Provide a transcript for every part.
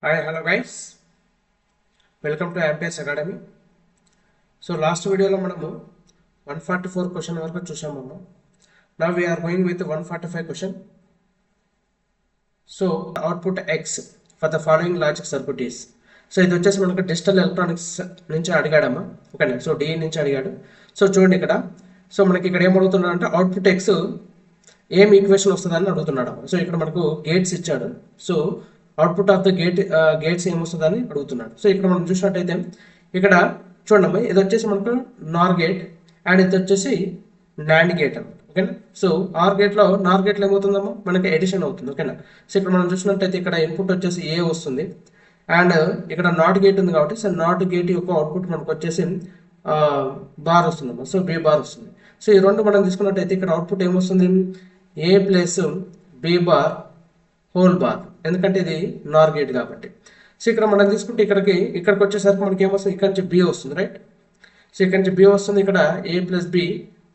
Hi, hello guys. Welcome to MPS Academy. So last video lo manamu 144 question వరకు చూసామమ్మ. Now we are going with 145 question. So output X for the following logic circuit is. So ఇది వచ్చేసి మనకు digital electronics నుంచి అడిగాడమ్మా. ఓకేనా, so D నుంచి అడిగాడు. So చూడండి ఇక్కడ, సో మనకి ఇక్కడ ఏం అడుగుతున్నాడు అంటే అవుట్పుట్ ఎక్స్ ఏం ఈక్వేషన్ వస్తుందని అడుగుతున్నాడు. సో ఇక్కడ మనకు గేట్స్ ఇచ్చాడు. So output of the gates ఏమొస్తుందని అడుగుతున్నాడు. సో ఇక్కడ మనం చూసినట్టయితే ఇక్కడ చూడండి, ఇది వచ్చేసి మనకు నార్ గేట్ అండ్ ఇది వచ్చేసి నాండ్ గేట్ అన్నమాట. ఓకేనా, సో నార్ గేట్లో ఏమవుతుందమ్మా, మనకి ఎడిషన్ అవుతుంది. ఓకేనా, సో ఇక్కడ మనం చూసినట్టయితే ఇక్కడ ఇన్పుట్ వచ్చేసి ఏ వస్తుంది అండ్ ఇక్కడ నాట్ గేట్ ఉంది కాబట్టి సో నాట్ గేట్ యొక్క అవుట్పుట్ మనకు వచ్చేసి బార్ వస్తుందమ్మా. సో బి బార్ వస్తుంది. సో ఈ రెండు మనం తీసుకున్నట్టయితే ఇక్కడ అవుట్పుట్ ఏమొస్తుంది, A plus B bar whole bar, ఎందుకంటే ఇది నార్ గేట్ కాబట్టి. సో ఇక్కడ మనం తీసుకుంటే ఇక్కడికి వచ్చేసరికి మనకి ఏమొస్తుంది, ఇక్కడ నుంచి బి వస్తుంది, రైట్. సో ఇక్కడ నుంచి బి వస్తుంది, ఇక్కడ A plus B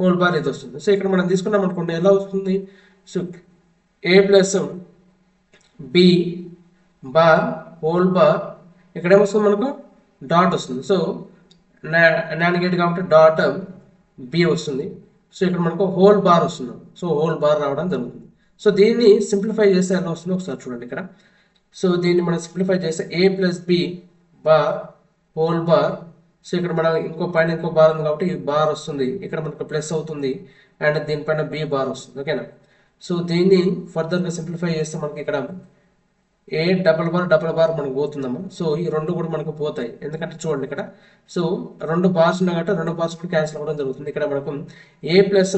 whole bar ఇది వస్తుంది. సో ఇక్కడ మనం తీసుకున్నాం అనుకోండి, ఎలా వస్తుంది, so A plus B bar whole bar, ఇక్కడ ఏమొస్తుంది మనకు డాట్ వస్తుంది. సో నాన్ గేట్ కాబట్టి డాట్ బి వస్తుంది. సో ఇక్కడ మనకు హోల్ బార్ వస్తుంది. సో హోల్ బార్ రావడం జరుగుతుంది. సో దీన్ని సింప్లిఫై చేస్తే ఎలా వస్తుందో ఒకసారి చూడండి ఇక్కడ. సో దీన్ని మనం సింప్లిఫై చేస్తే A plus B bar whole bar, so ఇక్కడ మనం ఇంకో బార్ ఉంది కాబట్టి ఈ బార్ వస్తుంది, ఇక్కడ మనకు ప్లస్ అవుతుంది అండ్ దీనిపైన బి బార్ వస్తుంది. ఓకేనా, సో దీన్ని ఫర్దర్గా సింప్లిఫై చేస్తే మనకి ఇక్కడ ఏ డబల్ బార్ మనకు పోతుందమ్మా. సో ఈ రెండు కూడా మనకు పోతాయి, ఎందుకంటే చూడండి ఇక్కడ, సో రెండు బార్స్ ఉన్నాయి కాబట్టి రెండు బార్స్ కూడా క్యాన్సిల్ అవ్వడం జరుగుతుంది. ఇక్కడ మనకు A plus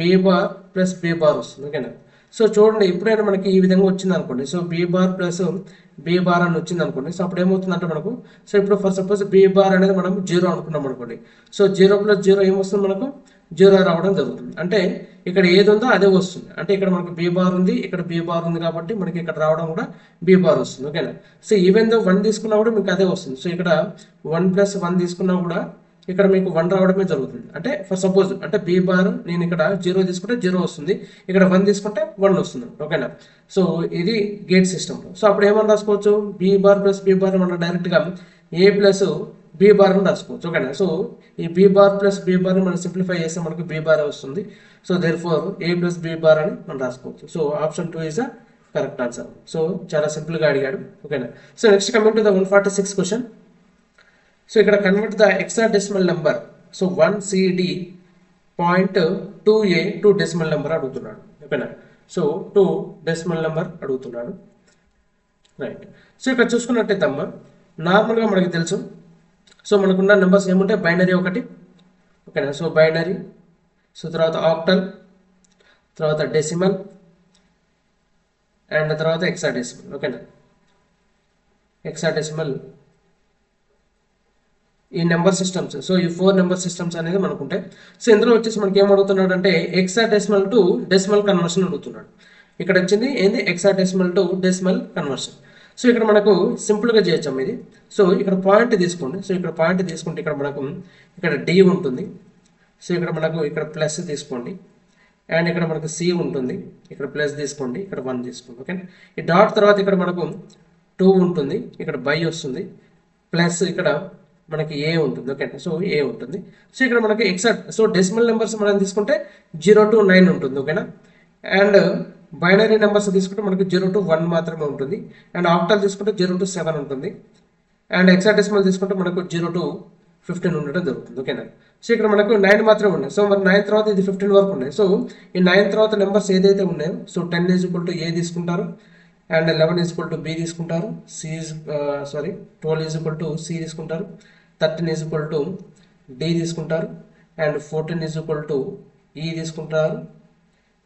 B bar plus B bar వస్తుంది. ఓకేనా, సో చూడండి ఎప్పుడైనా మనకి ఈ విధంగా వచ్చింది అనుకోండి, so B bar plus B bar అని వచ్చింది అనుకోండి, సో అప్పుడు ఏమవుతుందంటే మనకు, సో ఇప్పుడు ఫర్ సపోజ్ బి బార్ అనేది మనం 0 అనుకున్నాం అనుకోండి, సో 0 + 0 ఏమొస్తుంది, మనకు 0 రావడం జరుగుతుంది. అంటే ఇక్కడ ఏది ఉందో అదే వస్తుంది. అంటే ఇక్కడ మనకు బి బార్ ఉంది, ఇక్కడ బి బార్ ఉంది కాబట్టి మనకి ఇక్కడ రావడం కూడా బి బార్ వస్తుంది. ఓకేనా, సో ఈవెన్ దో 1 తీసుకున్నా కూడా మీకు అదే వస్తుంది. సో ఇక్కడ 1 + 1 తీసుకున్నా కూడా ఇక్కడ మీకు 1 రావడమే జరుగుతుంది. అంటే ఫర్ సపోజ్ అంటే బి బార్ నేను ఇక్కడ 0 తీసుకుంటే 0 వస్తుంది, ఇక్కడ 1 తీసుకుంటే 1 వస్తుంది. ఓకేనా, సో ఇది గేట్ సిస్టంలో. సో అప్పుడు ఏమని రాసుకోవచ్చు, B bar plus B bar మనం డైరెక్ట్గా ఏ ప్లస్ బి బార్ అని రాసుకోవచ్చు. ఓకేనా, సో ఈ B bar plus B bar మనం సింప్లిఫై చేస్తే మనకు బి బార్ వస్తుంది. So therefore A plus B bar అని మనం రాసుకోవచ్చు. So option 2 is the correct answer. So చాలా సింపుల్గా అడిగాడు. ఓకేనా, so next coming to the 146 question. So ఇక్కడ convert the hexadecimal number, so 1CD.2A to decimal number అడుగుతున్నాడు. ఓకేనా, సో 2 డెసిమల్ నెంబర్ అడుగుతున్నాడు, రైట్. సో ఇక్కడ చూసుకున్నట్టయితే అమ్మ, నార్మల్గా మనకి తెలుసు, సో మనకున్న నెంబర్స్ ఏముంటాయి, బైనరీ ఒకటి. ఓకేనా, సో బైనరీ, సో తర్వాత ఆక్టల్, తర్వాత డెసిమల్ అండ్ తర్వాత హెక్సాడెసిమల్. ఓకేనా, హెక్సాడెసిమల్ ఈ నెంబర్ సిస్టమ్స్, సో ఈ 4 నెంబర్ సిస్టమ్స్ అనేది మనకు ఉంటాయి. సో ఇందులో వచ్చేసి మనకి ఏం అడుగుతున్నాడు అంటే హెక్సాడెసిమల్ టు డెసిమల్ కన్వర్షన్ అడుగుతున్నాడు. ఇక్కడ వచ్చింది ఏంది, hexadecimal to decimal conversion. So ఇక్కడ మనకు సింపుల్గా చేయొచ్చాము ఇది. సో ఇక్కడ పాయింట్ తీసుకోండి, సో ఇక్కడ పాయింట్ తీసుకుంటే ఇక్కడ మనకు ఇక్కడ డి ఉంటుంది. సో ఇక్కడ మనకు ఇక్కడ ప్లస్ తీసుకోండి అండ్ ఇక్కడ మనకు సి ఉంటుంది, ఇక్కడ ప్లస్ తీసుకోండి, ఇక్కడ 1 తీసుకోండి. ఓకే, ఈ డాట్ తర్వాత ఇక్కడ మనకు 2 ఉంటుంది, ఇక్కడ బై వస్తుంది, ప్లస్ ఇక్కడ మనకి ఏ ఉంటుంది. ఓకే, సో ఏ ఉంటుంది. సో ఇక్కడ మనకి సో డెసిమల్ నెంబర్స్ మనం తీసుకుంటే 0 to 9 ఉంటుంది. ఓకేనా, అండ్ బైనరీ నెంబర్స్ తీసుకుంటే మనకి 0 to 1 మాత్రమే ఉంటుంది, అండ్ ఆక్టల్ తీసుకుంటే 0 to 7 ఉంటుంది, అండ్ హెక్సాడెసిమల్ తీసుకుంటే మనకు 0 to 15 ఉండడం జరుగుతుంది. ఓకేనా, సో ఇక్కడ మనకు 9 మాత్రమే ఉన్నాయి. సో మరి 9 తర్వాత ఇది 15 వరకు ఉన్నాయి. సో ఈ 9 తర్వాత నెంబర్స్ ఏదైతే ఉన్నాయో, సో 10 = ఏ తీసుకుంటారు అండ్ 11 = బి తీసుకుంటారు, 12 = సి తీసుకుంటారు, 13 = డి తీసుకుంటారు, అండ్ 14 = ఈ తీసుకుంటారు,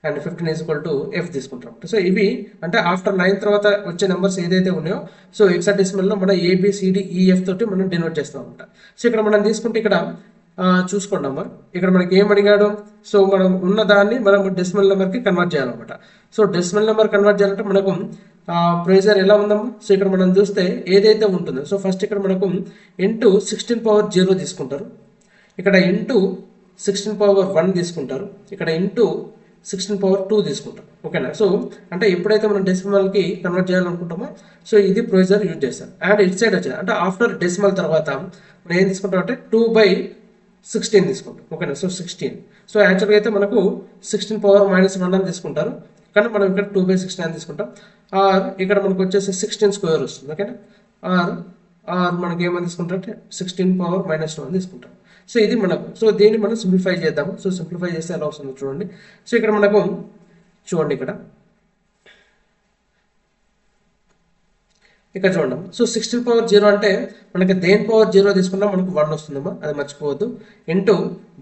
అండ్ 15 = ఎఫ్ తీసుకుంటారు. సో ఇవి అంటే ఆఫ్టర్ 9 తర్వాత వచ్చే నెంబర్స్ ఏదైతే ఉన్నాయో, సో హెక్సాడెసిమల్లో మనం ABCDEF తోటి మనం డినోట్ చేస్తాం అనమాట. సో ఇక్కడ మనం తీసుకుంటే ఇక్కడ చూసుకోండి అమ్మా, ఇక్కడ మనకి ఏం అడిగాడు, సో మనం ఉన్న దాన్ని మనం డెసిమల్ నెంబర్కి కన్వర్ట్ చేయాలన్నమాట. సో డెసిమల్ నెంబర్ కన్వర్ట్ చేయాలంటే మనకు ప్రెజర్ ఎలా ఉందమ్మా, సో ఇక్కడ మనం చూస్తే ఏదైతే ఉంటుందో, సో ఫస్ట్ ఇక్కడ మనకు ఇంటూ 16 తీసుకుంటారు, ఇక్కడ ఇంటూ 16 1 తీసుకుంటారు, ఇక్కడ ఇంటూ 16 పవర్ 2 తీసుకుంటాం. ఓకేనా. సో అంటే ఎప్పుడైతే మనం డెసిమల్కి కన్వర్ట్ చేయాలనుకుంటామో సో ఇది ప్రొసీజర్ యూజ్ చేస్తాం. అండ్ ఇట్ సైడ్ వచ్చేది అంటే ఆఫ్టర్ డెసిమల్ తర్వాత మనం ఏం తీసుకుంటాం అంటే 2/16 తీసుకుంటాం. ఓకేనా. సో 16. సో యాక్చువల్గా అయితే మనకు 16 పవర్ -1 అని తీసుకుంటారు, కానీ మనం ఇక్కడ 2/16 అని తీసుకుంటాం. ఆర్ ఇక్కడ మనకు వచ్చేసి 16 స్క్వేర్ వస్తుంది. ఓకేనా. ఆర్ మనకి ఏమని తీసుకుంటాం అంటే 16 పవర్ -1 అని తీసుకుంటాం. సో ఇది మనకు, సో దీన్ని మనం సింప్లిఫై చేద్దాము. సో సింప్లిఫై చేస్తే ఎలా వస్తుందో చూడండి. సో ఇక్కడ మనకు చూడండి ఇక్కడ చూడండి. సో 16 పవర్ 0 అంటే మనకి దేని పవర్ 0 తీసుకున్నా మనకు 1 వస్తుందమ్మా, అది మర్చిపోవద్దు. ఇంటూ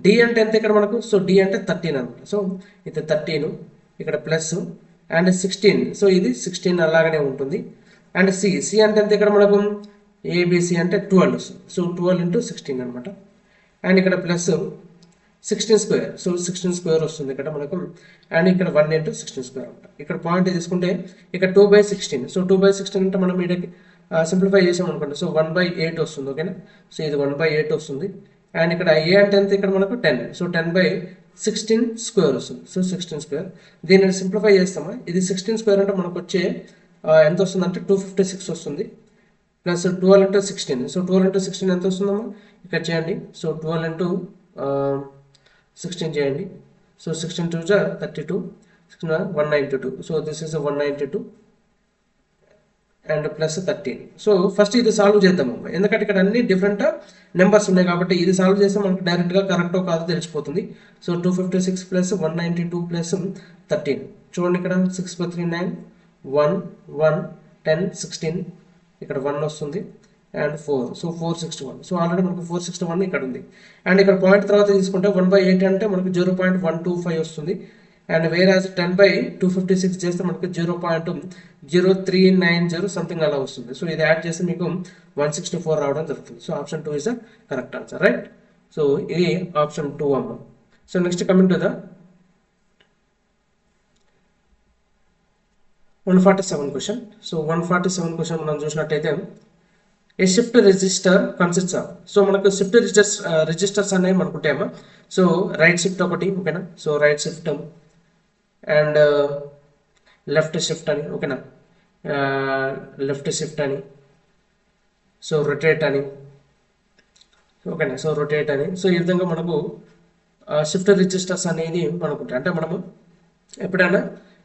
డి అంటే ఎంత ఇక్కడ మనకు, సో డి అంటే 13 అనమాట. సో ఇది 13 ఇక్కడ ప్లస్ అండ్ 16, సో ఇది 16 అలాగనే ఉంటుంది. అండ్ సి అంటే ఎంత ఇక్కడ మనకు, ఏబిసి అంటే 12 వస్తుంది. సో 12 ఇంటూ 16 అనమాట. అండ్ ఇక్కడ ప్లస్ 16 స్క్వేర్, సో 16 స్క్వేర్ వస్తుంది ఇక్కడ మనకు. అండ్ ఇక్కడ 1 ఇంటూ 16 స్క్వేర్ అనమాట. ఇక్కడ పాయింట్ తీసుకుంటే ఇక్కడ 2/16, సో 2/16 అంటే మనం వీటికి సింప్లిఫై చేసాం అనుకోండి, సో 1/8 వస్తుంది. ఓకేనా. సో ఇది 1/8 వస్తుంది. అండ్ ఇక్కడ ఏ అంటే ఎంత ఇక్కడ మనకు 10, సో 10/16 స్క్వేర్ వస్తుంది. So 16 square. దీనిని సింప్లిఫై చేస్తామా, ఇది 16 స్క్వేర్ అంటే మనకు వచ్చే ఎంత వస్తుంది అంటే 256 వస్తుంది. ప్లస్ 12 ఇంటూ 16, సో 12 ఇంటూ 16 ఎంత వస్తుందమ్మా, ఇక్కడ చేయండి. సో 12 ఇంటూ 16 చేయండి. So 16 2 32, 192. So this is 192 and plus 13. So first ఇది సాల్వ్ చేద్దాము, ఎందుకంటే ఇక్కడ అన్ని డిఫరెంట్ నెంబర్స్ ఉన్నాయి కాబట్టి ఇది సాల్వ్ చేస్తే మనకు డైరెక్ట్గా కరెక్టో కాదో తెలిసిపోతుంది. So 256 plus 192 plus 13. చూడండి ఇక్కడ 6 9 1 1 10 16, ఇక్కడ 1 వస్తుంది అండ్ 4, సో 461. సో ఆల్రెడీ మనకు 461 ఇక్కడ ఉంది. అండ్ ఇక్కడ పాయింట్ తర్వాత తీసుకుంటే 1/8 అంటే మనకు 0.125 వస్తుంది. అండ్ వేరే 10/256 చేస్తే మనకు 0.0390 సంథింగ్ అలా వస్తుంది. సో ఇది యాడ్ చేస్తే మీకు 164 రావడం జరుగుతుంది. So option 2 is the correct answer, right. So ఇది ఆప్షన్ 2 అమ్మ. So next coming to the 147 question. So 147 question మనం చూసినట్టయితే A shift register consists of, so మనకు షిఫ్ట్ రిజిస్టర్స్ అనేవి మనకు ఉంటాయమ్మా. సో రైట్ షిఫ్ట్ ఒకటి, ఓకేనా. So right shift and left shift అని, ఓకేనా. లెఫ్ట్ షిఫ్ట్ అని, సో రొటేట్ అని, ఓకేనా. సో రొటేట్ అని, సో ఈ విధంగా మనకు షిఫ్ట్ రిజిస్టర్స్ అనేది మనకు ఉంటాయి. అంటే మనము ఎప్పుడైనా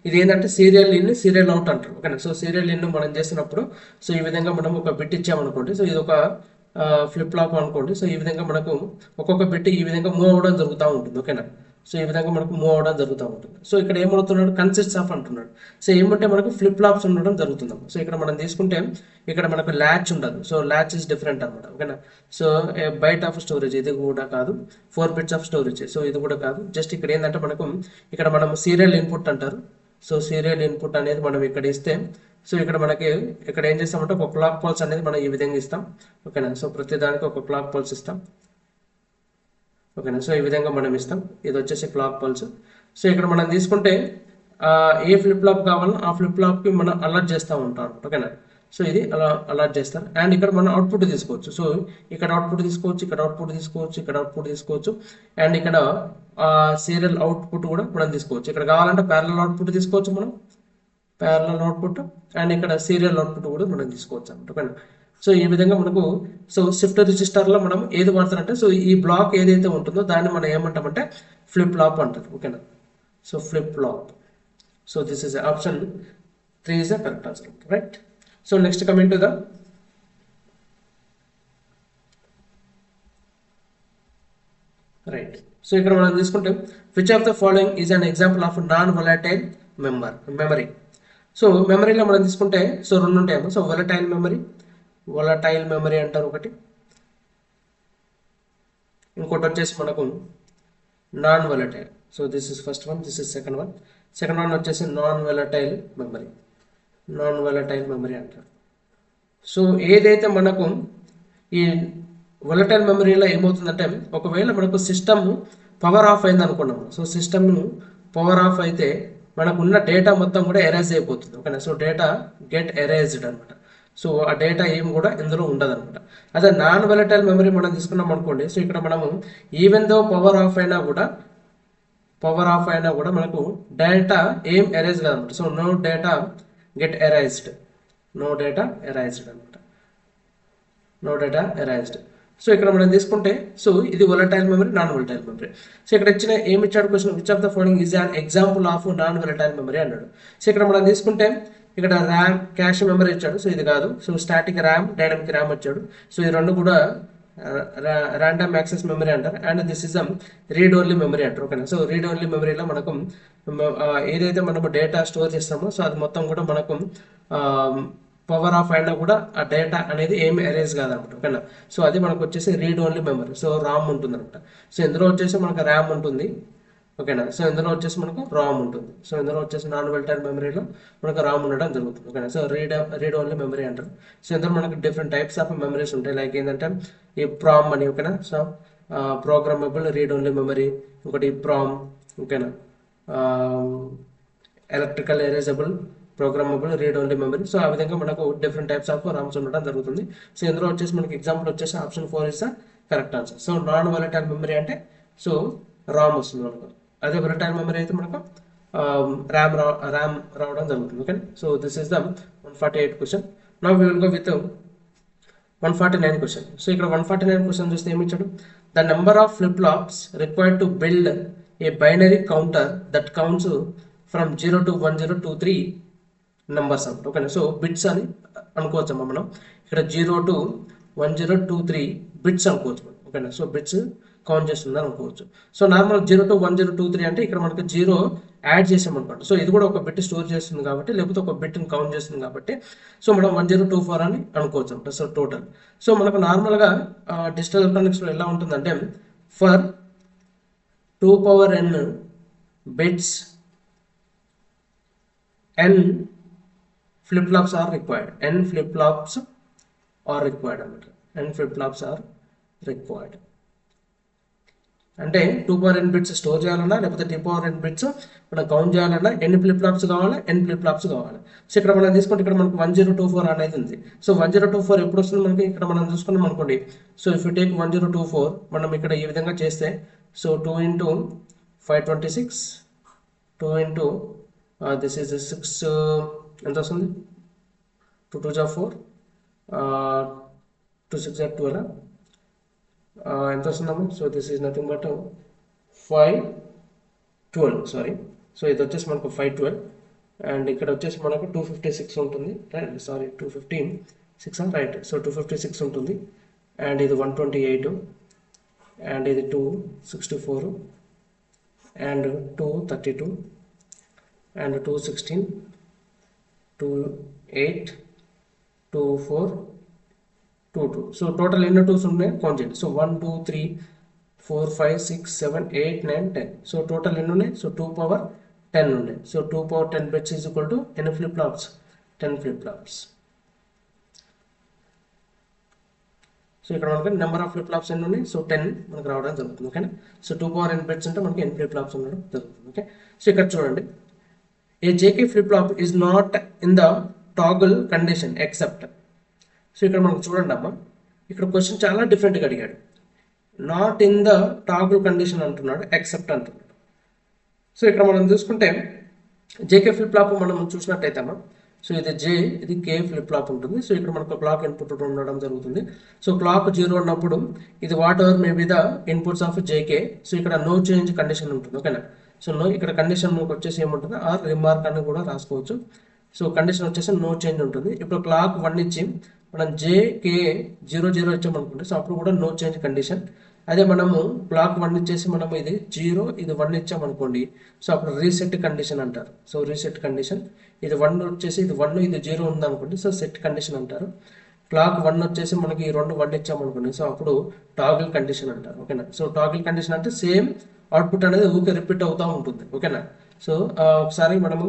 ఇది ఏంటంటే సీరియల్ ఇన్ సీరియల్ అవుట్ అంటారు, ఓకేనా. సో సీరియల్ ఇన్ మనం చేసినప్పుడు సో ఈ విధంగా మనం ఒక బిట్ ఇచ్చామనుకోండి, సో ఇది ఒక ఫ్లిప్ ఫ్లాప్ అనుకోండి. సో ఈ విధంగా మనకు ఒక్కొక్క బిట్ ఈ విధంగా మూవ్ అవ్వడం జరుగుతూ ఉంటుంది, ఓకేనా. సో ఈ విధంగా మనకు మూవ్ అవ్వడం జరుగుతూ ఉంటుంది. సో ఇక్కడ ఏమవుతున్నాడు, కన్సిస్ట్స్ ఆఫ్ అంటున్నాడు. సో ఏమంటే మనకు ఫ్లిప్ ఫ్లాప్స్ ఉండడం జరుగుతుంది. సో ఇక్కడ మనం తీసుకుంటే ఇక్కడ మనకు ల్యాచ్ ఉండదు. సో ల్యాచ్ ఇస్ డిఫరెంట్ అనమాట, ఓకేనా. సో బైట్ ఆఫ్ స్టోరేజ్ ఇది కూడా కాదు, 4 బిట్స్ ఆఫ్ స్టోరేజ్, సో ఇది కూడా కాదు. జస్ట్ ఇక్కడ ఏంటంటే మనకు ఇక్కడ మనం సీరియల్ ఇన్పుట్ అంటారు. సో సీరియల్ ఇన్పుట్ అనేది మనం ఇక్కడ ఇస్తే సో ఇక్కడ మనకి ఇక్కడ ఏం చేస్తామంటే ఒక క్లాక్ పల్స్ అనేది మనం ఈ విధంగా ఇస్తాం, ఓకేనా. సో ప్రతి దానికి ఒక క్లాక్ పల్స్ ఇస్తాం, ఓకేనా. సో ఈ విధంగా మనం ఇస్తాం, ఇది వచ్చేసి క్లాక్ పల్స్. సో ఇక్కడ మనం తీసుకుంటే ఏ ఫ్లిప్ ఫ్లాప్ కావాలో ఆ ఫ్లిప్ ఫ్లాప్కి మనం అలర్ట్ చేస్తూ ఉంటాం, ఓకేనా. సో ఇది అలా అలర్ట్ చేస్తారు. అండ్ ఇక్కడ మనం అవుట్పుట్ తీసుకోవచ్చు. సో ఇక్కడ అవుట్పుట్ తీసుకోవచ్చు, ఇక్కడ అవుట్పుట్ తీసుకోవచ్చు, ఇక్కడ అవుట్పుట్ తీసుకోవచ్చు. అండ్ ఇక్కడ సీరియల్ అవుట్పుట్ కూడా మనం తీసుకోవచ్చు. ఇక్కడ కావాలంటే ప్యారలల్ అవుట్పుట్ తీసుకోవచ్చు మనం, ప్యారలల్ అవుట్పుట్. అండ్ ఇక్కడ సీరియల్ అవుట్పుట్ కూడా మనం తీసుకోవచ్చు అన్నమాట, ఓకేనా. సో ఈ విధంగా మనకు సో షిఫ్ట్ రిజిస్టర్లో మనం ఏది వాడతారంటే సో ఈ బ్లాక్ ఏదైతే ఉంటుందో దాన్ని మనం ఏమంటామంటే ఫ్లిప్ ఫ్లాప్ అంటారు, ఓకేనా. So flip flop. So this is option 3 is the correct answer, right. So next coming to the right. So ఇక్కడ మనం తీసుకుంటే which of the following is an example of non volatile memory. So మెమరీలో మనం తీసుకుంటే so 2 ఉంటాయేమో. So volatile memory అంటారు ఒకటి, ఇంకోటి వచ్చేసి మనకు non volatile. So this is first one, this is second one. Second one వచ్చేసి నాన్ వొలటైల్ మెమరీ అంటారు. సో ఏదైతే మనకు ఈ వొలటైల్ మెమరీలో ఏమవుతుందంటే ఒకవేళ మనకు సిస్టమ్ పవర్ ఆఫ్ అయింది అనుకున్నాము. సో సిస్టమ్ పవర్ ఆఫ్ అయితే మనకు ఉన్న డేటా మొత్తం కూడా ఎరేజ్ అయిపోతుంది, ఓకేనా. సో డేటా గెట్ ఎరేజ్డ్ అనమాట. సో ఆ డేటా ఏం కూడా ఇందులో ఉండదు అనమాట. అదే నాన్ వొలటైల్ మెమరీ మనం తీసుకున్నాం అనుకోండి, సో ఇక్కడ మనము ఈవెన్ దో పవర్ ఆఫ్ అయినా కూడా పవర్ ఆఫ్ అయినా కూడా మనకు డేటా ఏం ఎరేజ్ కాదన్నమాట. So no data get erased, no data erased అనమాట, నో డేటా ఎరైజ్డ్. సో ఇక్కడ మనం తీసుకుంటే సో ఇది volatile memory, non volatile memory. So ఇక్కడ ఇచ్చిన ఏమి ఇచ్చాడు question, which of the following is an example of non volatile memory అన్నాడు. సో ఇక్కడ మనం తీసుకుంటే ఇక్కడ ర్యామ్ క్యాష్ మెమరీ ఇచ్చాడు, సో ఇది కాదు. So static RAM, dynamic RAM వచ్చాడు. సో ఈ రెండు కూడా ర్యాండమ్ యాక్సెస్ మెమరీ అంటారు. And this is read only memory అంటారు. ఓకేనా. సో రీడ్ ఓన్లీ మెమరీలో మనకు ఏదైతే మనము డేటా స్టోర్ చేస్తామో సో అది మొత్తం కూడా మనకు పవర్ ఆఫ్ అయినా కూడా ఆ డేటా అనేది ఏమి ఎరేజ్ కాదనమాట. ఓకేనా. సో అది మనకు వచ్చేసి read only memory. So Ram ఉంటుంది అనమాట. సో ఇందులో వచ్చేసి మనకు ర్యామ్ ఉంటుంది. ఓకేనా. సో ఇందులో వచ్చేసి మనకు రామ్ ఉంటుంది. సో ఇందులో వచ్చేసి నాన్ వొలటైల్ మెమరీలో మనకు రామ్ ఉండడం జరుగుతుంది. ఓకేనా. సో రీడ్ ఓన్లీ మెమరీ అంటారు. సో ఇందులో మనకు డిఫరెంట్ టైప్స్ ఆఫ్ మెమరీస్ ఉంటాయి. లైక్ ఏంటంటే ఈ ప్రామ్ అని, ఓకేనా. So programmable read only memory, ఒకటి ప్రామ్, ఓకేనా. Electrical erasable programmable read only memory. So ఆ విధంగా మనకు డిఫరెంట్ టైప్స్ ఆఫ్ రామ్స్ ఉండడం జరుగుతుంది. సో ఇందులో వచ్చేసి మనకి ఎగ్జాంపుల్ వచ్చేసి option 4 is the correct answer. So non volatile memory అంటే సో రామ్ వస్తుంది మనకు. అదే వొలటైల్ మెమరీ అయితే మనకు ర్యామ్ రావడం జరుగుతుంది. Okay. So this is the 148 question. Now we will go with 149 question. So ఇక్కడ 149 క్వశ్చన్ చూస్తే ఏమి ఇచ్చాడు, the number of flip flops required to build a binary counter that counts from 0 to 1023 numbers అనమాట. ఓకేనా. So bits అని అనుకోవచ్చు అమ్మా మనం. ఇక్కడ 0 to 1023 బిట్స్ అనుకోవచ్చు మనం. ఓకేనా. సో బిట్స్ కౌంట్ చేస్తుందని అనుకోవచ్చు. సో నార్మల్ 0 to 1023 అంటే ఇక్కడ మనకి 0 యాడ్ చేసామనుకోండి. సో ఇది కూడా ఒక బిట్ స్టోర్ చేస్తుంది కాబట్టి, లేకపోతే ఒక బిట్ని కౌంట్ చేస్తుంది కాబట్టి సో మనం 1024 అని అనుకోవచ్చు అనమాట. So total. సో మనకు నార్మల్గా డిజిటల్ ఎలక్ట్రానిక్స్లో ఎలా ఉంటుందంటే for 2 power n bits n flip-flops are required. N flip-flops are required అన్నమాట. N flip-flops are required. అంటే 2 power n బిట్స్ స్టోర్ చేయాలన్నా, లేకపోతే 2 power n బిట్స్ మనం కౌంట్ చేయాలన్నా ఎన్ని ఫ్లిప్ ఫ్లాప్స్ కావాలి, n ఫ్లిప్ ఫ్లాప్స్ కావాలి. సో ఇక్కడ మనం తీసుకుంటే ఇక్కడ మనకు 1024 అనేది ఉంది. సో 1024 ఎప్పుడు వస్తుంది మనకి, ఇక్కడ మనం చూసుకున్నాం అనుకోండి. సో ఇఫ్ యూ టేక్ 1024 మనం ఇక్కడ ఈ విధంగా చేస్తే so 2 into 526 2 into this is 6 ఎంత వస్తుంది, 2 2 4 2 6 12 ఎంత వస్తుందమ్మా. So this is nothing but 512 sorry. So ఇది వచ్చేసి మనకు 512 అండ్ ఇక్కడ వచ్చేసి మనకు 256 ఉంటుంది. Right, sorry 256 right. సో 256 ఉంటుంది అండ్ ఇది 128 అండ్ ఇది 264 అండ్ 232 and 216 28 24 22. సో టోటల్ ఎన్ని టూస్ ఉన్నాయి కౌంట్ చేయండి. సో 1 2 3 4 5 6 7 8 9 10. సో టోటల్ ఎన్ని ఉన్నాయి, సో 2 power 10 ఉన్నాయి. So 2 power 10 bits is equal to ఎన్ని flip flops, 10 flip flops. So ఇక్కడ మనకి నెంబర్ ఆఫ్ ఫ్లిప్ ఫ్లాప్స్ ఎన్ని ఉన్నాయి, సో 10 మనకు రావడం జరుగుతుంది. ఓకేనా. సో 2 power n బిట్స్ అంటే మనకి n ఫ్లిప్ ఫ్లాప్స్ ఉండడం జరుగుతుంది. ఓకే. సో ఇక్కడ చూడండి, a JK flip-flop is not in the toggle condition except. So ఇక్కడ మనకు చూడండి అమ్మా, ఇక్కడ క్వశ్చన్ చాలా డిఫరెంట్గా అడిగాడు. Not in the toggle condition అంటున్నాడు, ఎక్సెప్ట్ అంటున్నాడు. సో ఇక్కడ మనం చూసుకుంటే జేకే ఫ్లిప్ ఫ్లాప్ మనం చూసినట్టయితే అమ్మా, సో ఇది జే, ఇది కే ఫ్లిప్ ఫ్లాప్ ఉంటుంది. సో ఇక్కడ మనకు క్లాక్ ఇన్పుట్ ఉండడం జరుగుతుంది. సో క్లాక్ 0 ఉన్నప్పుడు ఇది what ever may be the inputs of JK. So ఇక్కడ నో చేంజ్ కండిషన్ ఉంటుంది. ఓకేనా. సో నో, ఇక్కడ కండిషన్ మనకు వచ్చేసి ఏముంటుంది, ఆర్ రిమార్క్ అని కూడా రాసుకోవచ్చు. సో కండిషన్ వచ్చేసి నో చేంజ్ ఉంటుంది. ఇప్పుడు క్లాక్ 1 ఇచ్చి మనం జేకే 0 0 ఇచ్చామనుకోండి. సో అప్పుడు కూడా నో చేంజ్ కండిషన్. అదే మనము క్లాక్ 1 ఇచ్చేసి మనము ఇది 0 ఇది 1 ఇచ్చామనుకోండి. సో అప్పుడు రీసెట్ కండిషన్ అంటారు. సో రీసెట్ కండిషన్, ఇది 1 వచ్చేసి ఇది 1 ఇది 0 ఉందనుకోండి. సో సెట్ కండిషన్ అంటారు. క్లాక్ 1 వచ్చేసి మనకి ఈ 2 1 ఇచ్చామనుకోండి. సో అప్పుడు టాగిల్ కండిషన్ అంటారు. ఓకేనా. సో టాగిల్ కండిషన్ అంటే సేమ్ అవుట్పుట్ అనేది ఊకే రిపీట్ అవుతూ ఉంటుంది. ఓకేనా. సో ఒకసారి మనము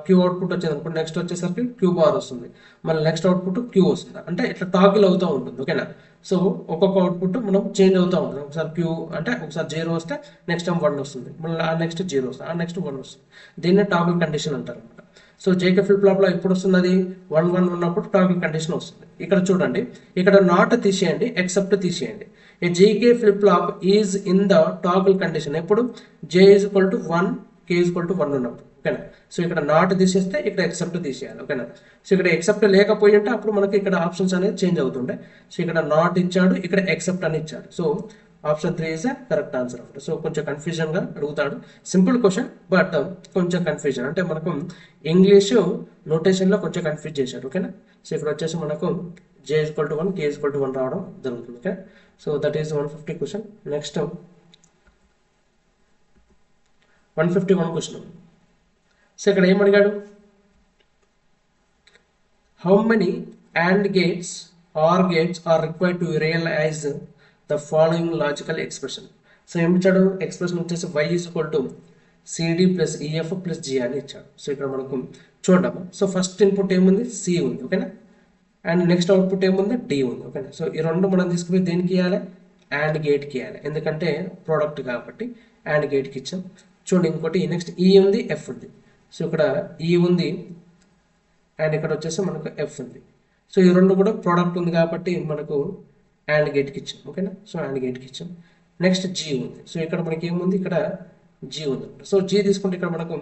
క్యూ అవుట్పుట్ వచ్చింది అనుకోండి, నెక్స్ట్ వచ్చేసరికి క్యూ బార్ వస్తుంది, మళ్ళీ నెక్స్ట్ అవుట్పుట్ క్యూ వస్తుంది. అంటే ఇట్లా టాగిల్ అవుతూ ఉంటుంది. ఓకేనా. సో ఒక్కొక్క అవుట్పుట్ మనం చేంజ్ అవుతూ ఉంటుంది. ఒకసారి క్యూ అంటే ఒకసారి 0 వస్తే నెక్స్ట్ టైం 1 వస్తుంది, మళ్ళీ ఆ నెక్స్ట్ 0 వస్తుంది, ఆ నెక్స్ట్ 1 వస్తుంది. దీన్నే టాగిల్ కండిషన్ అంటారు అనమాట. సో జేకే ఫ్లిప్ ఫ్లాప్లో ఎప్పుడు వస్తుంది అది 1 1 ఉన్నప్పుడు టాగుల్ కండిషన్ వస్తుంది. ఇక్కడ చూడండి, ఇక్కడ నాట్ తీసేయండి, ఎక్సెప్ట్ తీసేయండి. A JK flip flop is in the toggle condition ఎప్పుడు J is equal to 1 K is equal to 1 ఉన్నప్పుడు. ఓకేనా, సో ఇక్కడ నాట్ తీసేస్తే ఇక్కడ ఎక్సెప్ట్ తీసేయాలి. ఓకేనా, సో ఇక్కడ ఎక్సెప్ట్ లేకపోయి ఉంటే అప్పుడు మనకి ఇక్కడ ఆప్షన్స్ అనేది చేంజ్ అవుతుండే. సో ఇక్కడ నాట్ ఇచ్చాడు, ఇక్కడ ఎక్సెప్ట్ అని ఇచ్చాడు. So option 3 is correct answer అనమాట. సో కొంచెం కన్ఫ్యూజన్గా అడుగుతాడు, సింపుల్ క్వశ్చన్ బట్ కొంచెం కన్ఫ్యూజన్ అంటే మనకు ఇంగ్లీష్ నోటేషన్లో కొంచెం కన్ఫ్యూజ్ చేశాడు. ఓకేనా, సో ఇక్కడ వచ్చేసి మనకు J equal to 1 K equal to 1 రావడం జరుగుతుంది. Okay, so that is 150 question. Next 151 question. So ఇక్కడ ఏం అడిగాడు, how many and gates or gates are required to realize the following logical expression. So ఏమి ఇచ్చాడు, ఎక్స్ప్రెషన్ వచ్చేసి y is equal to CD plus EF plus G అని ఇచ్చాడు. So ఇక్కడ మనకు చూడము, సో ఫస్ట్ ఇన్పుట్ ఏముంది, సి ఉంది. ఓకేనా, అండ్ నెక్స్ట్ అవుట్పుట్ ఏముంది, డి ఉంది. ఓకేనా, సో ఈ రెండు మనం తీసుకుపోయి దేనికి ఇవ్వాలి, అండ్ గేట్కి ఇవ్వాలి, ఎందుకంటే ప్రోడక్ట్ కాబట్టి అండ్ గేట్కి ఇచ్చాం. చూడండి ఇంకోటి నెక్స్ట్ ఈ ఉంది, ఎఫ్ ఉంది. సో ఇక్కడ ఈ ఉంది అండ్ ఇక్కడ వచ్చేసి మనకు ఎఫ్ ఉంది. సో ఈ రెండు కూడా ప్రోడక్ట్ ఉంది కాబట్టి మనకు అండ్ గేట్కి ఇచ్చాం. ఓకేనా, సో అండ్ గేట్కి ఇచ్చాం. నెక్స్ట్ జీ ఉంది. సో ఇక్కడ మనకి ఏముంది, ఇక్కడ జీ ఉంది. సో జీ తీసుకుంటే ఇక్కడ మనకు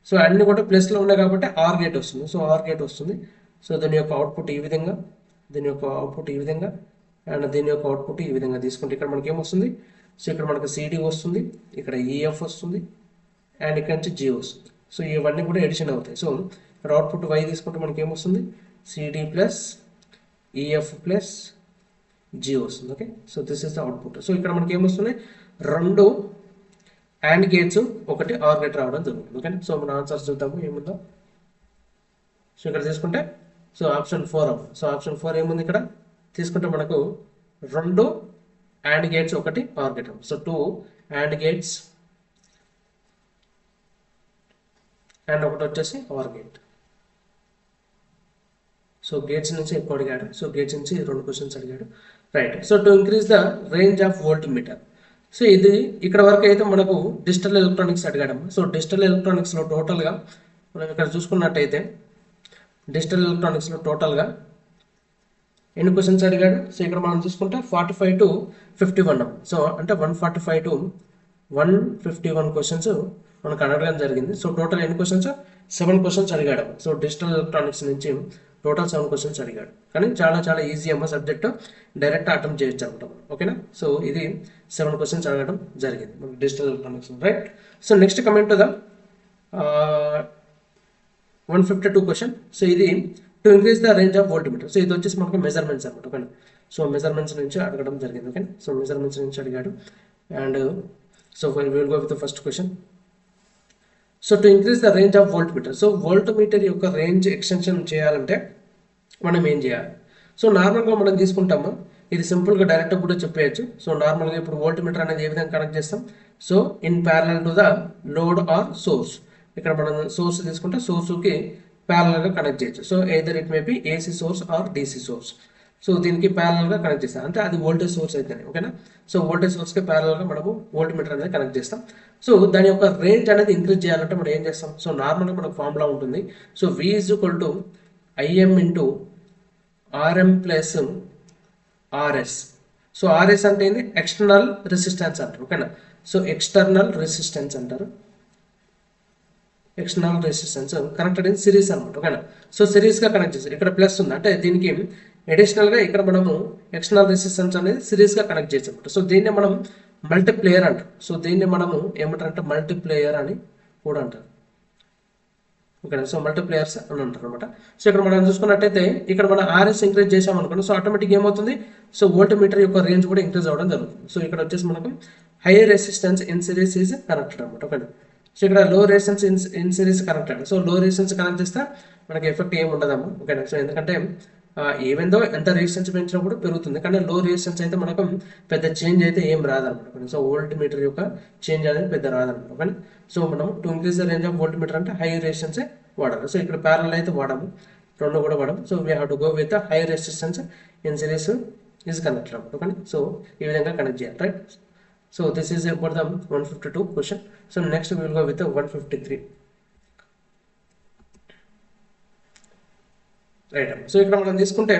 సో అన్ని కూడా ప్లస్లో ఉన్నాయి కాబట్టి ఆర్ గేట్ వస్తుంది. సో ఆర్ గేట్ వస్తుంది. సో దీని యొక్క అవుట్పుట్ ఈ విధంగా, దీని యొక్క అవుట్పుట్ ఈ విధంగా, అండ్ దీని యొక్క అవుట్పుట్ ఈ విధంగా తీసుకుంటే ఇక్కడ మనకి ఏమొస్తుంది, సో ఇక్కడ మనకు సిడి వస్తుంది, ఇక్కడ ఈఎఫ్ వస్తుంది, అండ్ ఇక్కడ నుంచి జీ వస్తుంది. సో ఇవన్నీ కూడా ఎడిషన్ అవుతాయి. సో ఇక్కడ అవుట్పుట్ వై తీసుకుంటే మనకి ఏమొస్తుంది, CD plus EF plus G వస్తుంది. Okay, so this is the output. So ఇక్కడ మనకి ఏమొస్తుంది, రెండు అండ్ గేట్స్, ఒకటి ఆర్ గేట్ రావడం జరుగుతుంది. ఓకేనా, సో మన ఆన్సర్స్ చూద్దాము ఏముందో. సో ఇక్కడ తీసుకుంటే సో ఆప్షన్ 4 అవ్వ. సో ఆప్షన్ 4 ఏముంది, ఇక్కడ తీసుకుంటే మనకు రెండు అండ్ గేట్స్, ఒకటి are gate. So 2 AND gates and ఒకటి వచ్చేసి ఆర్ గేట్. సో గేట్స్ నుంచి ఎక్కువ అడిగాడు. సో గేట్స్ నుంచి 2 క్వశ్చన్స్ అడిగాడు. Right, so to increase the range of voltmeter. So ఇది ఇక్కడ వరకు అయితే మనకు డిజిటల్ ఎలక్ట్రానిక్స్ అడిగాడమ్మా. సో డిజిటల్ ఎలక్ట్రానిక్స్లో టోటల్గా మనం ఇక్కడ చూసుకున్నట్టయితే డిజిటల్ ఎలక్ట్రానిక్స్లో టోటల్గా ఎన్ని క్వశ్చన్స్ అడిగాడు. సో ఇక్కడ మనం చూసుకుంటే 45 to 51. సో అంటే 145 to 151 క్వశ్చన్స్ మనకు అడగడం జరిగింది. సో టోటల్ ఎన్ని క్వశ్చన్స్, 7 క్వశ్చన్స్ అడిగాడు. సో డిజిటల్ ఎలక్ట్రానిక్స్ నుంచి టోటల్ 7 క్వశ్చన్స్ అడిగాడు. కానీ చాలా చాలా ఈజీ అమ్మ సబ్జెక్ట్, డైరెక్ట్ అటెంప్ట్ చేయొచ్చు అనమాట. ఓకేనా, సో ఇది 7 క్వశ్చన్స్ అడగడం జరిగింది మన digital electronics. Right, so next coming to the 152 question. So ఇది to increase the range of voltmeter. So ఇది వచ్చేసి మనకు మెజర్మెంట్స్ అనమాట. ఓకేనా, సో మెజర్మెంట్స్ నుంచి అడగడం జరిగింది. ఓకే, సో మెజర్మెంట్స్ నుంచి అడిగాడు. And so will go with the first question. So to increase the range of voltmeter. So volt meter యొక్క రేంజ్ ఎక్స్టెన్షన్ చేయాలంటే మనం ఏం చేయాలి. సో నార్మల్గా మనం తీసుకుంటాము, ఇది సింపుల్గా డైరెక్ట్ కూడా చెప్పేయచ్చు. సో నార్మల్గా ఇప్పుడు వోల్ట్ మీటర్ అనేది ఏ విధంగా కనెక్ట్ చేస్తాం, so in parallel to the load or source. ఇక్కడ మనం సోర్స్ తీసుకుంటే సోర్స్కి ప్యారలల్గా కనెక్ట్ చేయొచ్చు. So either it may be AC source or DC source. So దీనికి ప్యారలల్గా కనెక్ట్ చేస్తాం అంటే అది వోల్టేజ్ సోర్స్ అయితేనే. ఓకేనా, సో వోల్టేజ్ సోర్స్కి ప్యారలల్గా మనము వోల్ట్ మీటర్ అనేది కనెక్ట్ చేస్తాం. సో దాని యొక్క రేంజ్ అనేది ఇంక్రీజ్ చేయాలంటే మనం ఏం చేస్తాం, సో నార్మల్గా మనకు ఫార్ములా ఉంటుంది. So V is equal to IM into RM plus RS. So RS అంటే ఏంటి, ఎక్స్టర్నల్ రెసిస్టెన్స్ అంటారు. ఓకేనా, సో ఎక్స్టర్నల్ రెసిస్టెన్స్ అంటారు. External resistance connected in series అనమాట. ఓకేనా, సో సిరీస్గా కనెక్ట్ చేస్తారు. ఇక్కడ ప్లస్ ఉంది అంటే దీనికి అడిషనల్గా ఇక్కడ మనము ఎక్స్టర్నల్ రెసిస్టెన్స్ అనేది సిరీస్గా కనెక్ట్ చేస్తాం అనమాట. సో దీన్ని మనం మల్టీప్లేయర్ అంటారు. సో దీన్ని మనము ఏమంటారు అంటే మల్టీప్లేయర్ అని కూడా అంటారు. ఓకే, సో మల్టీప్లేయర్స్ అని అంటారు అనమాట. సో ఇక్కడ మనం చూసుకున్నట్టయితే ఇక్కడ మనం RS ఇంక్రీజ్ చేసాం అనుకోండి, సో ఆటోమేటిక్ ఏమవుతుంది, సో వోల్ట్ మీటర్ యొక్క రేంజ్ కూడా ఇంక్రీజ్ అవ్వడం జరుగుతుంది. సో ఇక్కడ వచ్చేసి మనకు high resistance in series is connected అనమాట. ఓకే, సో ఇక్కడ లో resistance in series connected. So లో రెసిస్టెన్స్ కనెక్ట్ చేస్తే మనకి ఎఫెక్ట్ ఏమి ఉండదమ్మా. ఓకేనా, సో ఎందుకంటే ఈవెన్ దో ఎంత రెసిస్టెన్స్ పెంచినా కూడా పెరుగుతుంది, కానీ లో రెసిస్టెన్స్ అయితే మనకు పెద్ద చేంజ్ అయితే ఏం రాదనమాట. సో వోల్ట్ మీటర్ యొక్క చేంజ్ అనేది పెద్ద రాదనమాట. ఓకే, సో మనం to increase the range of volt meter అంటే హై రెసిస్టెన్సే వాడాలి. సో ఇక్కడ ప్యారలల్ అయితే వాడము, రెండు కూడా వాడము. So we have to go with high resistance in series is connected అనమాట. ఓకే, సో ఈ విధంగా కనెక్ట్ చేయాలి. Right, so this is about the 152 question. So next will go with 153. Right. So ఇక్కడ మనం తీసుకుంటే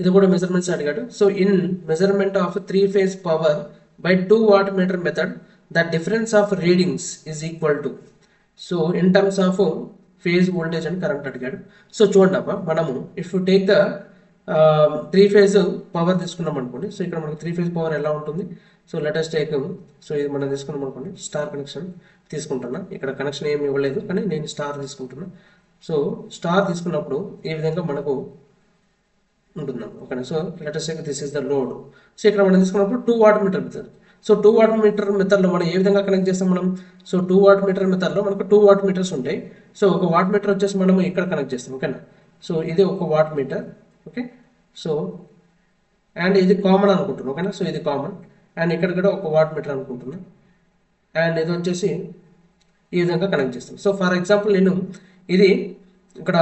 ఇది కూడా మెజర్మెంట్స్ అడిగాడు. So in measurement of 3-phase power by 2 wattmeter method the difference of readings is equal to, so in terms of phase voltage and current అడిగాడు. So చూడండి అమ్మా, మనము if you take the 3-phase power తీసుకున్నాం అనుకోండి. So ఇక్కడ మనకు 3-phase power ఎలా ఉంటుంది, సో లెటెస్ట్ టేక్, సో ఇది మనం తీసుకున్నాం అనుకోండి, స్టార్ కనెక్షన్ తీసుకుంటున్నా. ఇక్కడ కనెక్షన్ ఏమి ఇవ్వలేదు కానీ నేను స్టార్ తీసుకుంటున్నా. సో స్టార్ తీసుకున్నప్పుడు ఈ విధంగా మనకు ఉంటున్నాం. ఓకేనా. So let's take this is the load. So ఇక్కడ మనం తీసుకున్నప్పుడు 2 wattmeter method. So 2 wattmeter మెథడ్లో మనం ఏ విధంగా కనెక్ట్ చేస్తాం మనం, సో 2 వాట్ మీటర్ మెథడ్లో మనకు 2 వాట్ మీటర్స్ ఉంటాయి. సో ఒక వాట్ మీటర్ వచ్చేసి మనం ఇక్కడ కనెక్ట్ చేస్తాం. ఓకేనా. సో ఇది ఒక watt meter. Okay. So and ఇది కామన్ అనుకుంటున్నాం. ఓకేనా. సో ఇది కామన్ అండ్ ఇక్కడ కూడా ఒక వాట్ మీటర్ అనుకుంటున్నాం అండ్ ఇది వచ్చేసి ఈ విధంగా కనెక్ట్ చేస్తాం. సో ఫర్ ఎగ్జాంపుల్ నేను ఇది ఇక్కడ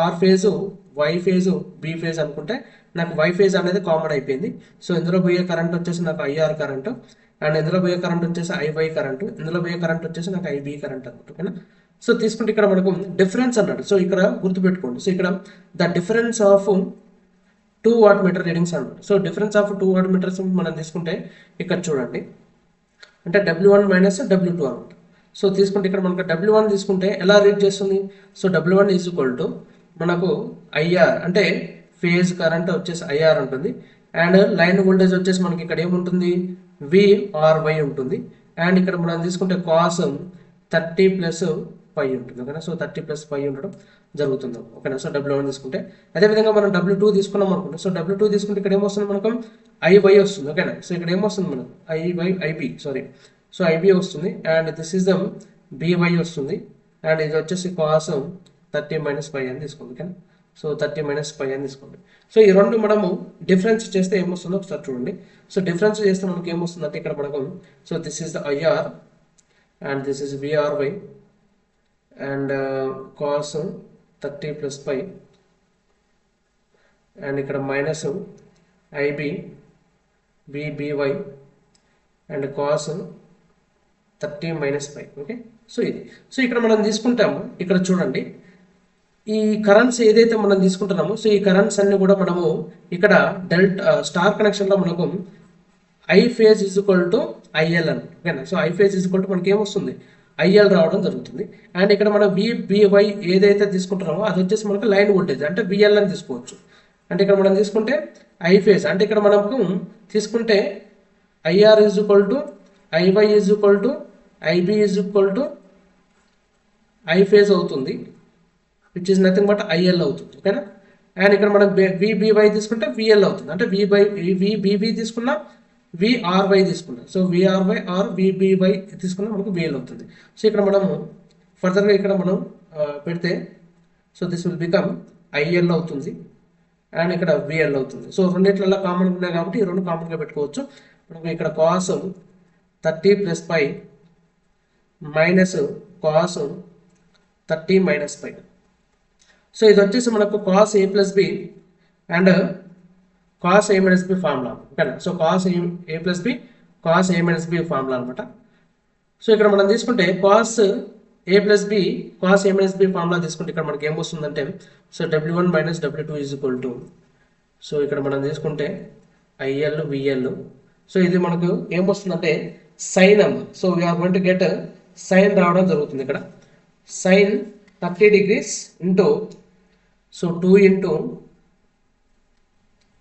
R phase, Y phase, B phase అనుకుంటే నాకు వై ఫేజ్ అనేది కామన్ అయిపోయింది. సో ఇందులో పోయే కరెంట్ వచ్చేసి నాకు ఐఆర్ కరెంట్ అండ్ ఇందులో పోయే కరెంట్ వచ్చేసి ఐవై కరెంట్, ఇందులో పోయే కరెంట్ వచ్చేసి నాకు ఐబి కరెంట్ అనమాట. ఓకేనా. సో తీసుకుంటే ఇక్కడ మనకు డిఫరెన్స్ అన్నాడు. సో ఇక్కడ గుర్తుపెట్టుకోండి. సో ఇక్కడ the difference of 2 wattmeter readings అన్నాడు. So difference of 2 wattmeters మనం తీసుకుంటే ఇక్కడ చూడండి, అంటే W1 మైనస్ W2 అనమాట. సో తీసుకుంటే ఇక్కడ మనకు W1 తీసుకుంటే ఎలా రీడ్ చేస్తుంది, so W1 is equal to మనకు ఐఆర్, అంటే ఫేజ్ కరెంట్ వచ్చేసి ఐఆర్ ఉంటుంది అండ్ లైన్ వోల్టేజ్ వచ్చేసి మనకి ఇక్కడ ఏముంటుంది, విఆర్వై ఉంటుంది అండ్ ఇక్కడ మనం తీసుకుంటే కాస్ 30 ప్లస్ పై ఉంటుంది. ఓకేనా. సో 30 ప్లస్ పై ఉండడం జరుగుతుంది. ఓకేనా. సో W1 తీసుకుంటే అదేవిధంగా మనం W2 తీసుకున్నాం అనుకుంటే, సో W2 తీసుకుంటే ఇక్కడ ఏమొస్తుంది మనకు ఐవై వస్తుంది. ఓకేనా. సో ఇక్కడ ఏమొస్తుంది మనకు ఐబి సో ఐబి వస్తుంది and this is the by వస్తుంది అండ్ ఇది వచ్చేసి కాస్ 30 మైనస్ పై అని తీసుకోండి. ఓకేనా. సో 30 మైనస్ పై అని తీసుకోండి. సో ఈ రెండు మనము డిఫరెన్స్ చేస్తే ఏమొస్తుందో ఒకసారి చూడండి. సో డిఫరెన్స్ చేస్తే మనకి ఏమొస్తుందంటే ఇక్కడ మనకు, so this is the IR and this is VRY and cos 30 plus phi and ఇక్కడ minus IB VBY and cos 30 minus phi. Okay. So ఇది, సో ఇక్కడ మనం తీసుకుంటాము, ఇక్కడ చూడండి ఈ కరెంట్స్ ఏదైతే మనం తీసుకుంటున్నామో, సో ఈ కరెంట్స్ అన్ని కూడా మనము ఇక్కడ స్టార్ కనెక్షన్లో మనకు I phase is equal to IL అని. ఓకేనా. So I phase is equal to మనకి ఏమొస్తుంది, ఐఎల్ రావడం జరుగుతుంది అండ్ ఇక్కడ మనం విబివై ఏదైతే తీసుకుంటున్నామో అది వచ్చేసి మనకు లైన్ వోల్టేజ్ అంటే విఎల్ అని తీసుకోవచ్చు. అంటే ఇక్కడ మనం తీసుకుంటే ఐ ఫేజ్, అంటే ఇక్కడ మనకు తీసుకుంటే IR is equal to IY is equal to IB is equal to I phase అవుతుంది, which is nothing but IL అవుతుంది. ఓకేనా. అండ్ ఇక్కడ మనం విబివై తీసుకుంటే విఎల్ అవుతుంది, అంటే విబిబి తీసుకున్నా విఆర్వై తీసుకున్నాం. సో విఆర్వై ఆర్ విబివై తీసుకున్నా మనకు విఎల్ అవుతుంది. సో ఇక్కడ మనము ఫర్దర్గా ఇక్కడ మనం పెడితే, so this will become IL అవుతుంది అండ్ ఇక్కడ విఎల్ అవుతుంది. సో రెండిట్లలో కామన్ ఉన్నాయి కాబట్టి ఈ రెండు కామన్గా పెట్టుకోవచ్చు. మనకు ఇక్కడ cos 30 plus phi minus cos 30 minus phi. So ఇది వచ్చేసి మనకు cos A plus B and cos A minus B formula. ఓకేనా. So cos A plus B cos A minus B formula అనమాట. సో ఇక్కడ మనం తీసుకుంటే cos A plus B cos A minus B formula తీసుకుంటే ఇక్కడ మనకి ఏమొస్తుందంటే, so W1 minus W2 is equal to, so ఇక్కడ మనం తీసుకుంటే ఐఎల్ విఎల్. సో ఇది మనకు ఏమొస్తుందంటే సైన్ అమ్మ. So we're going to get sine రావడం జరుగుతుంది. ఇక్కడ sine 30 degrees into, so 2 into,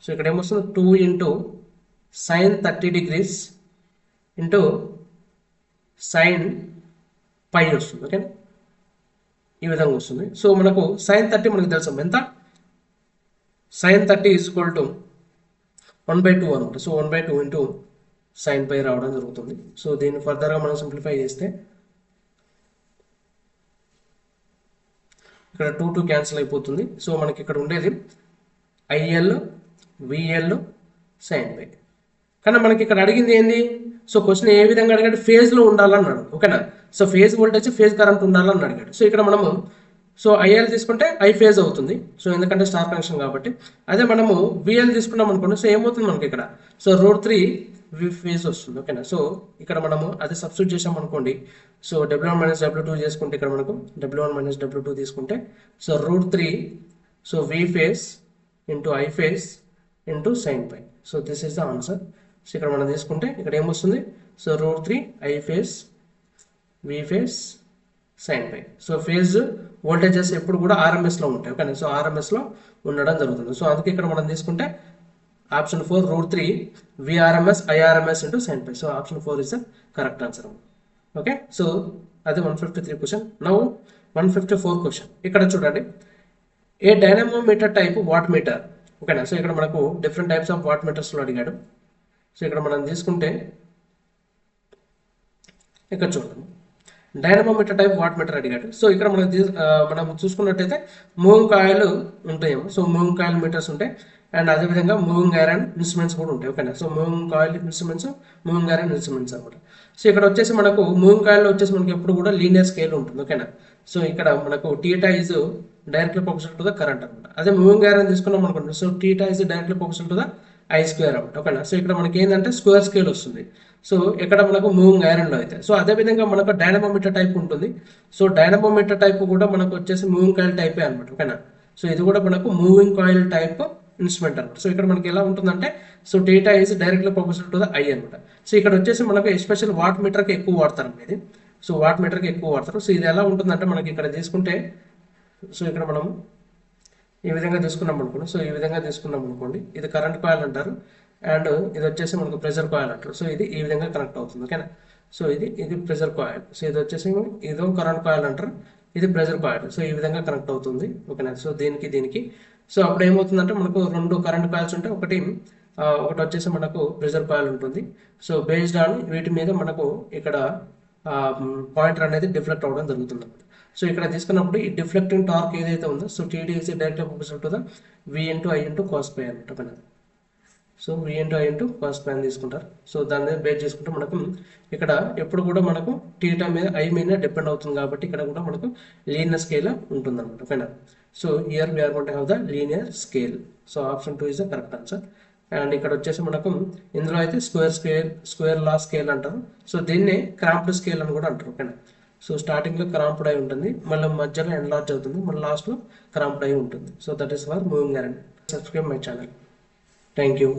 so ఇక్కడ ఏమొస్తుంది 2 into sine 30 degrees into sine phi వస్తుంది. ఓకే. ఈ విధంగా వస్తుంది. సో మనకు సైన్ 30 మనకు తెలుసు ఎంత, సైన్ 30 ఈజ్ ఈక్వల్ టు 1/2 అనమాట. సో 1/2 ఇంటూ సైన్ పై రావడం జరుగుతుంది. సో దీన్ని ఫర్దర్గా మనం సింప్లిఫై చేస్తే ఇక్కడ 2 క్యాన్సిల్ అయిపోతుంది. సో మనకి ఇక్కడ ఉండేది ఐఎల్ విఎల్ సైన్ పై. కానీ మనకి ఇక్కడ అడిగింది ఏంది, సో క్వశ్చన్ ఏ విధంగా అడిగాడు, ఫేజ్లో ఉండాలన్నాడు. ఓకేనా. So phase voltage phase current ఉండాలని అడిగాడు. సో ఇక్కడ మనము సో ఐఎల్ తీసుకుంటే ఐ ఫేజ్ అవుతుంది, సో ఎందుకంటే స్టార్ కనెక్షన్ కాబట్టి. అదే మనము విఎల్ తీసుకున్నాం అనుకోండి, సో ఏమవుతుంది మనకి ఇక్కడ, సో √3 వి ఫేజ్ వస్తుంది ఓకేనా. సో ఇక్కడ మనము అది సబ్స్టిట్యూట్ చేసాం అనుకోండి. సో W1 మైనస్ W2 చేసుకుంటే ఇక్కడ మనకు W1 మైనస్ W2 తీసుకుంటే so √3 so V phase into I phase into sine pi. So this is the answer. So ఇక్కడ మనం తీసుకుంటే ఇక్కడ ఏమొస్తుంది, so √3 I phase V phase sine pi. So phase voltages ఎప్పుడు కూడా ఆర్ఎంఎస్లో ఉంటాయి ఓకేనా. సో ఆర్ఎంఎస్లో ఉండడం జరుగుతుంది. సో అందుకే ఇక్కడ మనం తీసుకుంటే option 4 √3 V RMS I RMS into sine pi. So option 4 is the correct answer. Okay, so అది 153 క్వశ్చన్. Now 154 question. ఇక్కడ చూడండి, a dynamometer type watt meter ఓకేనా. సో ఇక్కడ మనకు డిఫరెంట్ టైప్స్ ఆఫ్ వాట్ మీటర్స్లో అడిగాడు. సో ఇక్కడ మనం తీసుకుంటే ఇక్కడ చూడండి, డైనమోమీటర్ టైప్ వాట్ మీటర్ అడిగాడు. సో ఇక్కడ మనం చూసుకున్నట్టయితే మూవింగ్ కాయిల్ ఉంటాయేమో. సో మూవింగ్ కాయిల్ మీటర్స్ ఉంటాయి అండ్ అదేవిధంగా మూవింగ్ ఐరన్ ఇన్స్ట్రుమెంట్స్ కూడా ఉంటాయి ఓకేనా. So moving coil instruments, moving iron instruments అనమాట. సో ఇక్కడ వచ్చేసి మనకు మూవింగ్ కాయిల్లో వచ్చేసి మనకి ఎప్పుడు కూడా లీనియర్ స్కేల్ ఉంటుంది ఓకేనా. సో ఇక్కడ మనకు theta is directly proportional to the current అనమాట. అదే మూవింగ్ ఐరన్ తీసుకున్నాం అనుకోండి, so theta is directly proportional to the I square అనమాట ఓకేనా. సో ఇక్కడ మనకి ఏంటంటే స్క్వేర్ స్కేల్ వస్తుంది. సో ఇక్కడ మనకు మూవింగ్ ఐరన్లో అయితే. సో అదేవిధంగా మనకు డైనమోమీటర్ టైప్ ఉంటుంది. సో డైనమోమీటర్ టైప్ కూడా మనకు వచ్చేసి మూవింగ్ కాయిల్ టైపే అనమాట ఓకేనా. సో ఇది కూడా మనకు మూవింగ్ కాయిల్ టైప్ ఇన్స్ట్రుమెంట్ అనమాట. సో ఇక్కడ మనకి ఎలా ఉంటుందంటే, so theta is directly proportional to the I అనమాట. సో ఇక్కడ వచ్చేసి మనకు ఎస్పెషల్ వాట్ మీటర్కి ఎక్కువ వాడతారు అనేది. సో వాట్ మీటర్కి ఎక్కువ వాడతారు. సో ఇది ఎలా ఉంటుందంటే మనకి ఇక్కడ తీసుకుంటే, సో ఇక్కడ మనం ఈ విధంగా తీసుకున్నాం అనుకోండి. సో ఈ విధంగా తీసుకున్నాం అనుకోండి, ఇది కరెంట్ కాయిల్ అంటారు అండ్ ఇది వచ్చేసి మనకు ప్రెషర్ కాయిల్ అంటారు. సో ఇది ఈ విధంగా కనెక్ట్ అవుతుంది ఓకేనా. సో ఇది ప్రెషర్ కాయిల్. సో ఇది వచ్చేసి ఇదో కరెంట్ కాయిల్ అంటారు, ఇది ప్రెషర్ కాయిల్. సో ఈ విధంగా కనెక్ట్ అవుతుంది ఓకేనా. సో దీనికి సో అప్పుడు ఏమవుతుందంటే మనకు రెండు కరెంట్ కాయిల్స్ ఉంటాయి. ఒకటి వచ్చేసి మనకు ప్రెషర్ కాయిల్ ఉంటుంది. సో బేస్డ్ ఆన్ వీటి మీద మనకు ఇక్కడ పాయింటర్ అనేది డిఫ్లెక్ట్ అవ్వడం జరుగుతుంది. సో ఇక్కడ తీసుకున్నప్పుడు ఈ డిఫ్లెక్టింగ్ టార్క్ ఏదైతే ఉందో, so TD is directly proportional to the V into I into cos phi అనమాట ఓకేనా. So V into I into cos phi అని తీసుకుంటారు. సో దాని మీద బేస్ చేసుకుంటే మనకు ఇక్కడ ఎప్పుడు కూడా మనకు టీటా మీద ఐ మీద డిపెండ్ అవుతుంది కాబట్టి ఇక్కడ కూడా మనకు లీనియర్ స్కేల్ ఉంటుంది అనమాట ఓకేనా. So here we are going to have the linear scale. So option 2 is the correct answer. And ఇక్కడ వచ్చేసి మనకు ఇందులో అయితే స్క్వేర్ లా స్కేల్ అంటారు. సో దీన్ని క్రాంప్డ్ స్కేల్ అని కూడా అంటారు ఓకేనా. సో స్టార్టింగ్లో క్రాంప్డ్ అయి ఉంటుంది, మళ్ళీ మధ్యలో ఎన్లార్జ్ అవుతుంది, మళ్ళీ లాస్ట్లో క్రాంప్డ్ అయి ఉంటుంది. So that is for moving iron. Subscribe my channel. Thank you.